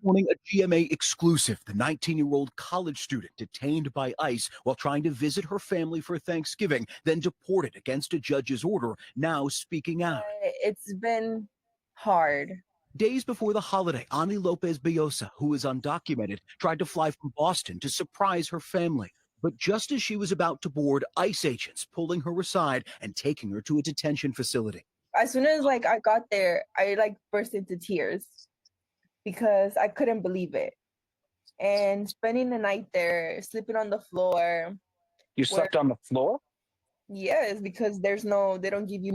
morning, a GMA exclusive. The 19-year-old college student detained by ICE while trying to visit her family for Thanksgiving, then deported against a judge's order, now speaking out. It's been hard. Days before the holiday, Ani Lopez Biosa, who is undocumented, tried to fly from Boston to surprise her family. But just as she was about to board, ICE agents pulling her aside and taking her to a detention facility. As soon as I got there, I burst into tears because I couldn't believe it. And spending the night there, sleeping on the floor. You slept on the floor? Yes, because they don't give you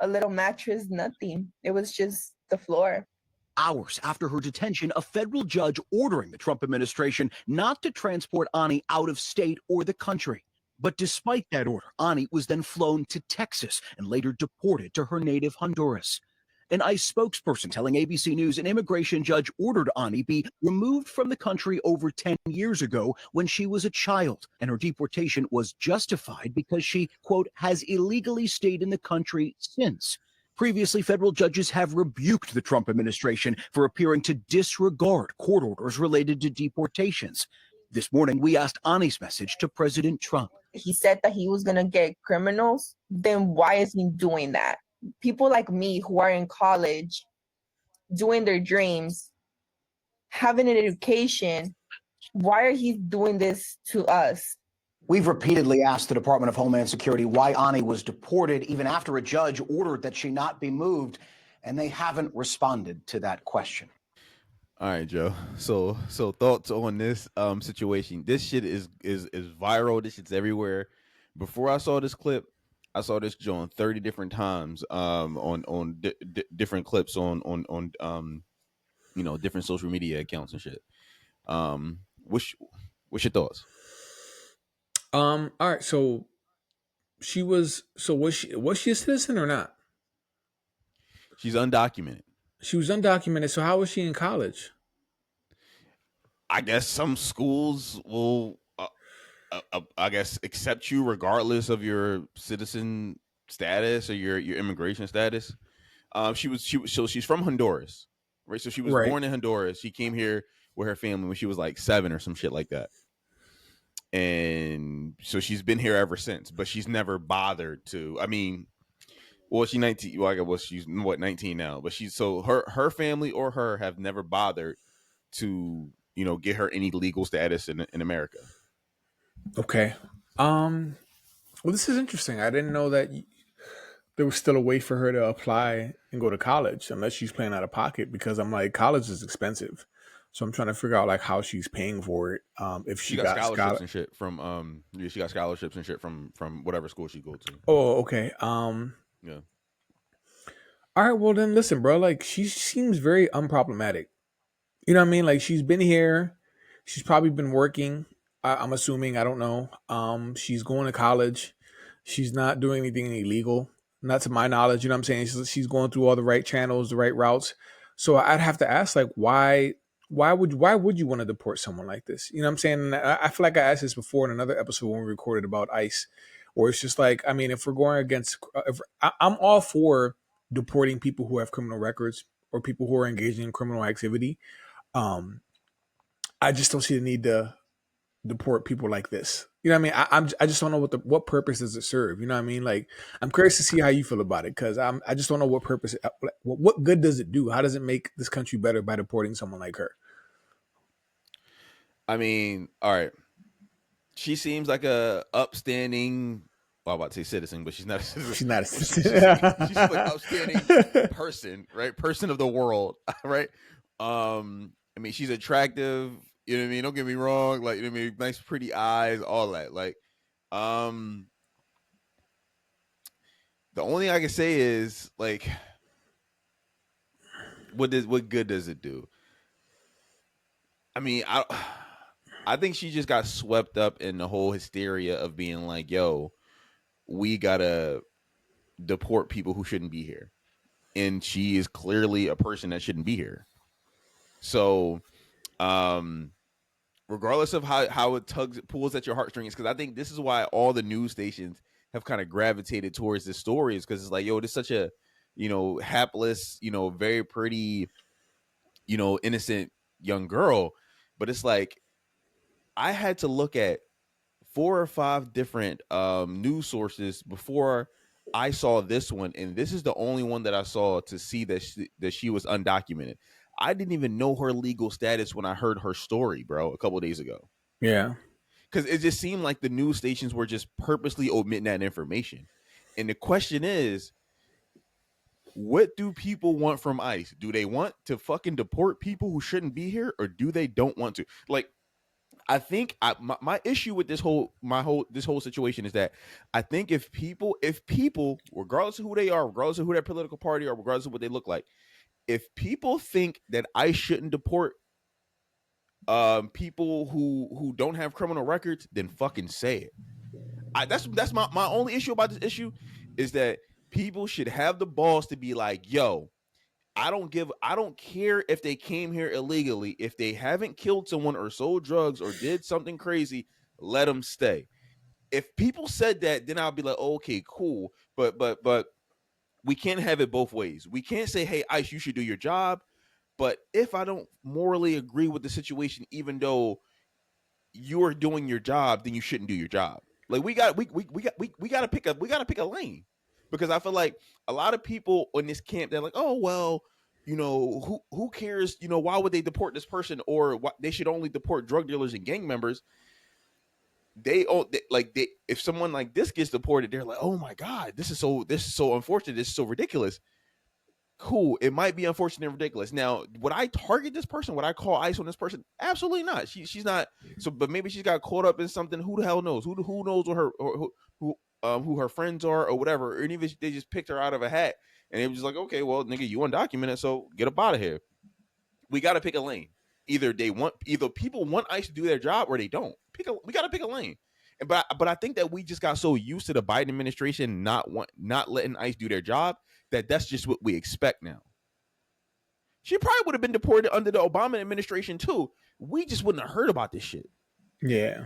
a little mattress, nothing. It was just the floor. Hours after her detention, a federal judge ordering the Trump administration not to transport Ani out of state or the country. But despite that order, Ani was then flown to Texas and later deported to her native Honduras. An ICE spokesperson telling ABC News an immigration judge ordered Ani be removed from the country over 10 years ago when she was a child, and her deportation was justified because she, quote, has illegally stayed in the country since. Previously, federal judges have rebuked the Trump administration for appearing to disregard court orders related to deportations. This morning, we asked Ani's message to President Trump. He said that he was going to get criminals. Then why is he doing that? People like me who are in college, doing their dreams, having an education, why are he doing this to us? We've repeatedly asked the Department of Homeland Security why Ani was deported, even after a judge ordered that she not be moved, and they haven't responded to that question. All right, Joe. So thoughts on this situation? This shit is viral. This shit's everywhere. Before I saw this clip, I saw this Joe 30 different times on different clips on different social media accounts and shit. What's your thoughts? All right. So was she a citizen or not? She's undocumented. She was undocumented. So how was she in college? I guess some schools will, I guess, accept you regardless of your citizen status or your immigration status. She's from Honduras, right? So she was born in Honduras. She came here with her family when she was like 7 or some shit like that. And so she's been here ever since, but she's never bothered to. I mean, well, she's 19. Well, I guess she's 19 now, but her family or her have never bothered to, get her any legal status in America. Okay. Well, this is interesting. I didn't know that there was still a way for her to apply and go to college unless she's paying out of pocket, because I'm like, college is expensive. So I'm trying to figure out how she's paying for it. If she got scholarships and shit from she got scholarships and shit from whatever school she go to. Oh, okay. Yeah. All right. Well, then listen, bro. She seems very unproblematic. You know what I mean? She's been here. She's probably been working. I'm assuming. I don't know. She's going to college. She's not doing anything illegal, not to my knowledge. You know what I'm saying? She's going through all the right channels, the right routes. So I'd have to ask, why would you want to deport someone like this? You know what I'm saying? And I feel like I asked this before in another episode when we recorded about ICE, where it's just if we're going against, I'm all for deporting people who have criminal records or people who are engaging in criminal activity. I just don't see the need to deport people like this. You know what I mean? I just don't know what purpose does it serve. You know what I mean? I'm curious to see how you feel about it, because I just don't know what purpose. What good does it do? How does it make this country better by deporting someone like her? I mean, all right. She seems like a upstanding. Well, I'm about to say citizen, but she's not a citizen. She's not a citizen. She's like an upstanding person, right? Person of the world, right? I mean, she's attractive. You know what I mean? Don't get me wrong. You know what I mean? Nice, pretty eyes, all that. The only thing I can say is, what good does it do? I mean, I think she just got swept up in the whole hysteria of being like, yo, we gotta deport people who shouldn't be here. And she is clearly a person that shouldn't be here. So, regardless of how it pulls at your heartstrings, because I think this is why all the news stations have kind of gravitated towards this story, is because it's like, yo, this is such a, hapless, very pretty, innocent young girl. But it's like I had to look at 4 or 5 different news sources before I saw this one, and this is the only one that I saw to see that she was undocumented. I didn't even know her legal status when I heard her story, bro, a couple of days ago. Yeah. Because it just seemed like the news stations were just purposely omitting that information. And the question is, what do people want from ICE? Do they want to fucking deport people who shouldn't be here, or do they don't want to? Like, I think my issue with this whole situation is that I think if people, regardless of who they are, regardless of who their political party are, regardless of what they look like, if people think that I shouldn't deport people who don't have criminal records, then fucking say it. That's my only issue about this issue is that people should have the balls to be like, yo, I don't care if they came here illegally. If they haven't killed someone or sold drugs or did something crazy, let them stay. If people said that, then I'll be like, oh, okay, cool. But we can't have it both ways. We can't say, hey, ICE, you should do your job. But if I don't morally agree with the situation, even though you're doing your job, then you shouldn't do your job. Like we got to pick a lane, because I feel like a lot of people in this camp, they're like, oh well, who cares? Why would they deport this person, or they should only deport drug dealers and gang members? If someone like this gets deported, they're like, oh my god, this is so unfortunate, this is so ridiculous. Cool, it might be unfortunate and ridiculous. Now, would I target this person? Would I call ICE on this person? Absolutely not. She's not. So, but maybe she's got caught up in something. Who the hell knows? Who knows what her who her friends are or whatever? Or even if they just picked her out of a hat and it was just like, okay, well, nigga, you undocumented, so get up out of here. We got to pick a lane. Either people want ICE to do their job or they don't. We got to pick a lane. But I think that we just got so used to the Biden administration not letting ICE do their job that's just what we expect now. She probably would have been deported under the Obama administration too. We just wouldn't have heard about this shit. Yeah.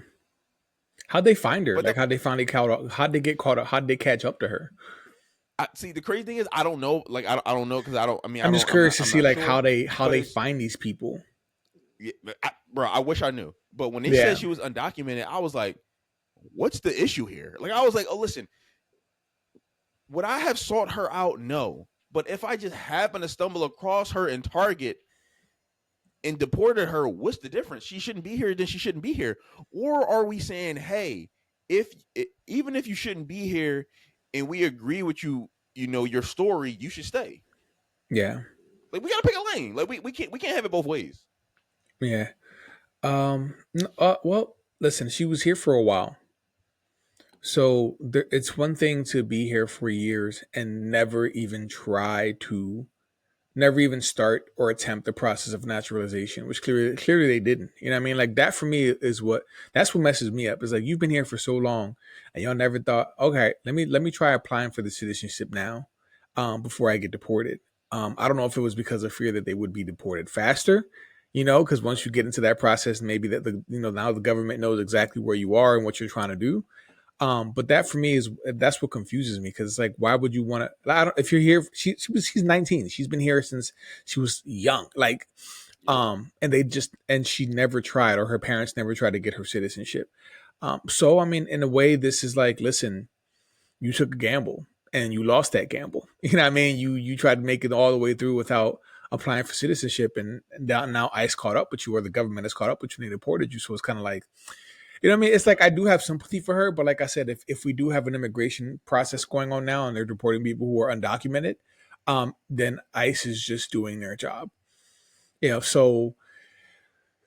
How'd they find her? How'd they finally how'd they get caught up? How'd they catch up to her? See, the crazy thing is, I don't know. Like, I don't know, because I'm just curious to see like sure, how they find these people. Yeah, bro, I wish I knew. But when they said she was undocumented, I was like, what's the issue here? Like, I was like, oh, listen, would I have sought her out? No. But if I just happen to stumble across her in Target and deported her, what's the difference? She shouldn't be here, then she shouldn't be here. Or are we saying, hey, even if you shouldn't be here and we agree with you, your story, you should stay. Yeah. Like, we gotta pick a lane. Like, we can't have it both ways. Yeah. Well, listen, she was here for a while. So it's one thing to be here for years and never even start or attempt the process of naturalization, which clearly they didn't. You know what I mean? Like, that for me that's what messes me up. Is like, you've been here for so long and y'all never thought, okay, let me try applying for the citizenship now, before I get deported. I don't know if it was because of fear that they would be deported faster, because once you get into that process, maybe that now the government knows exactly where you are and what you're trying to do. But that for me that's what confuses me, because it's like, why would you want to? If you're here, she's 19. She's been here since she was young. Like, and she never tried, or her parents never tried to get her citizenship. So I mean, in a way, this is like, listen, you took a gamble and you lost that gamble. You know what I mean? You tried to make it all the way through without applying for citizenship, and now ICE caught up with you, or the government has caught up with you, and they deported you. So it's kind of like, you know what I mean? It's like, I do have sympathy for her, but like I said, if we do have an immigration process going on now and they're deporting people who are undocumented, then ICE is just doing their job. So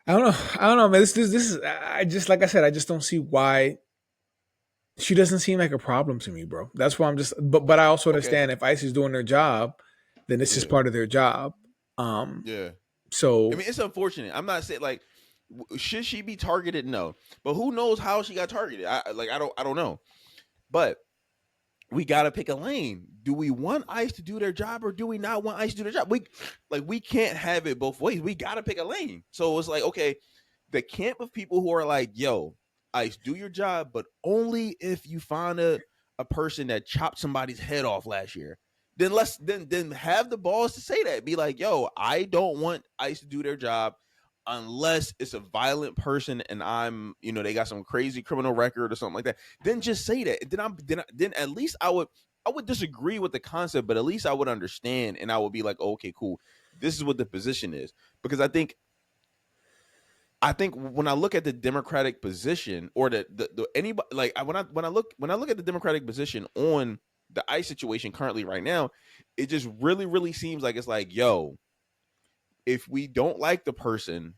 I don't know, man. This is, like I said, I just don't see why. She doesn't seem like a problem to me, bro. That's why I'm just, but I also understand, if ICE is doing their job, then this is part of their job. So I mean, it's unfortunate. I'm not saying, like, should she be targeted? No, but who knows how she got targeted? I don't know. But we gotta pick a lane. Do we want ICE to do their job, or do we not want ICE to do their job? We can't have it both ways. We gotta pick a lane. So it's like, okay, the camp of people who are like, yo, ICE, do your job, but only if you find a person that chopped somebody's head off last year. then have the balls to say that. Be like, yo, I don't want ICE to do their job unless it's a violent person and I'm, they got some crazy criminal record or something like that. Then just say that. Then at least I would disagree with the concept, but at least I would understand, and I would be like, okay, cool. This is what the position is. Because I think when I look at the Democratic position, or the anybody, like when I look at the Democratic position on the ICE situation currently right now, it just really, really seems like it's like, yo, if we don't like the person,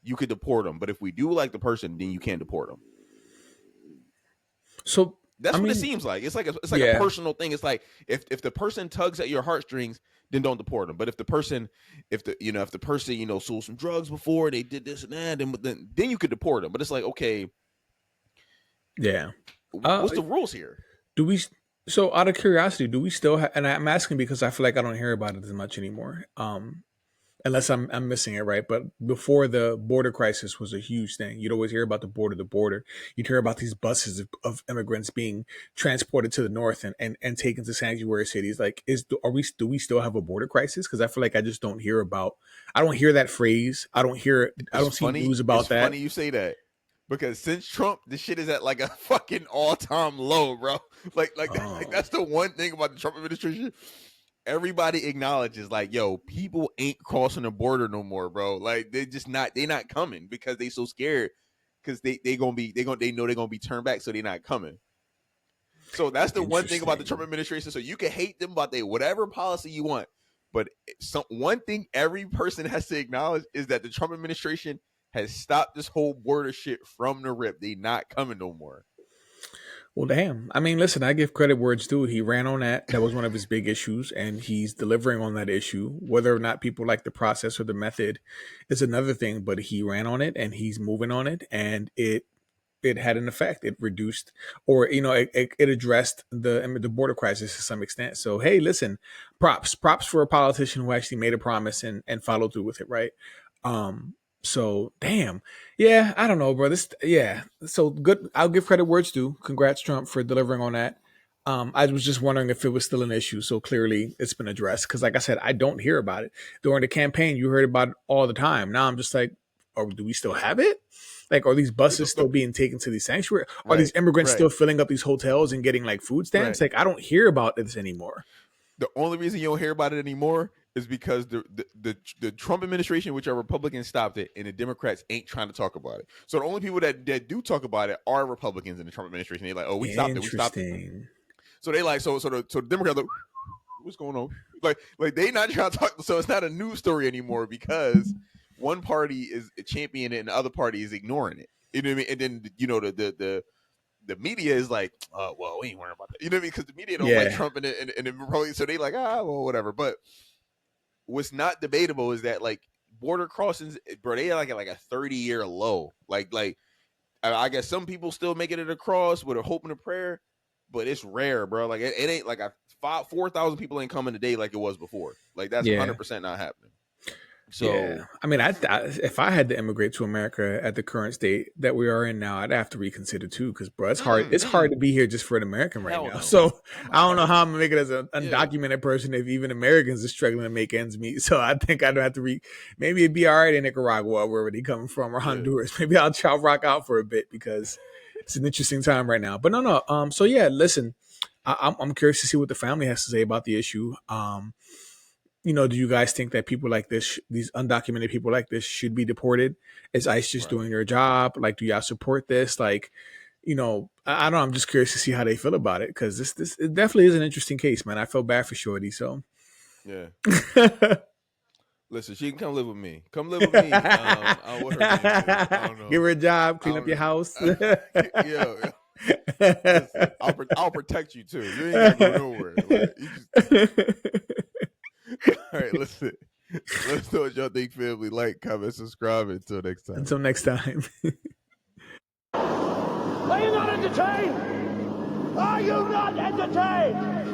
you could deport them. But if we do like the person, then you can't deport them. So that's what it seems like. It's like a personal thing. It's like if the person tugs at your heartstrings, then don't deport them. But if the person sold some drugs before, they did this and that, then you could deport them. But it's like, okay, yeah, what's the rules here? So out of curiosity, do we still have, and I'm asking because I feel like I don't hear about it as much anymore. Unless I'm missing it, right? But before, the border crisis was a huge thing. You'd always hear about the border. You'd hear about these buses of immigrants being transported to the north and taken to sanctuary cities. Like, do we still have a border crisis? Because I feel like I just don't hear that phrase. I don't see news about that. It's funny you say that. Because since Trump, this shit is at like a fucking all-time low, bro. Like that's the one thing about the Trump administration. Everybody acknowledges, like, yo, people ain't crossing the border no more, bro. Like, they not coming because they so scared, because they know they're gonna be turned back, so they're not coming. So that's the one thing about the Trump administration. So you can hate them about whatever policy you want, but one thing every person has to acknowledge is that the Trump administration has stopped this whole border shit from the rip. They not coming no more. Well, damn. I mean, listen, I give credit where it's due. He ran on that. That was one of his big issues, and he's delivering on that issue. Whether or not people like the process or the method is another thing, but he ran on it and he's moving on it, and it had an effect. It reduced, or it addressed the border crisis to some extent. So hey, listen, props for a politician who actually made a promise and followed through with it, right? So damn, yeah, I don't know, bro. So good. I'll give credit where it's due. Congrats, Trump, for delivering on that. I was just wondering if it was still an issue. So clearly, it's been addressed. Because, like I said, I don't hear about it during the campaign. You heard about it all the time. Now I'm just like, do we still have it? Like, are these buses still being taken to these sanctuary? Are these immigrants still filling up these hotels and getting like food stamps? Like, I don't hear about this anymore. The only reason you don't hear about it anymore is because the Trump administration, which are Republicans, stopped it, and the Democrats ain't trying to talk about it. So the only people that do talk about it are Republicans in the Trump administration. They're like, oh, we stopped it. So they like, so the Democrats like, what's going on? Like they not trying to talk. So it's not a news story anymore because one party is championing it and the other party is ignoring it. You know what I mean? And then the media is like, well, we ain't worrying about that. You know what I mean? Because the media don't like Trump and the Republicans, so they like, well, whatever. But what's not debatable is that, like, border crossings, bro, they are like at like a 30-year low. Like I guess some people still making it across with a hope and a prayer, but it's rare, bro. Like it ain't like 4,000 people ain't coming today like it was before. Like that's 100% not happening. So yeah. I mean, if I had to immigrate to America at the current state that we are in now, I'd have to reconsider too, because bro, it's hard. It's hard to be here just for an American right now. No. So I don't know how I'm gonna make it as an undocumented person if even Americans are struggling to make ends meet. So I think I'd have to maybe it'd be all right in Nicaragua, wherever they coming from, or Honduras. Maybe I'll rock out for a bit because it's an interesting time right now. But no. So yeah, listen, I'm curious to see what the family has to say about the issue. Do you guys think that people like this, these undocumented people like this, should be deported? Is ICE just doing their job? Like, do y'all support this? Like, I don't know. I'm just curious to see how they feel about it, because this it definitely is an interesting case, man. I feel bad for Shorty, so. Yeah. Listen, she can come live with me. Come live with me. I don't know. Give her a job, clean up your house. Yeah. Listen, I'll protect you too. You ain't gotta go nowhere. All right, listen. Let's know what y'all think, family. Like, comment, subscribe. Until next time. Until next time. Are you not entertained? Are you not entertained?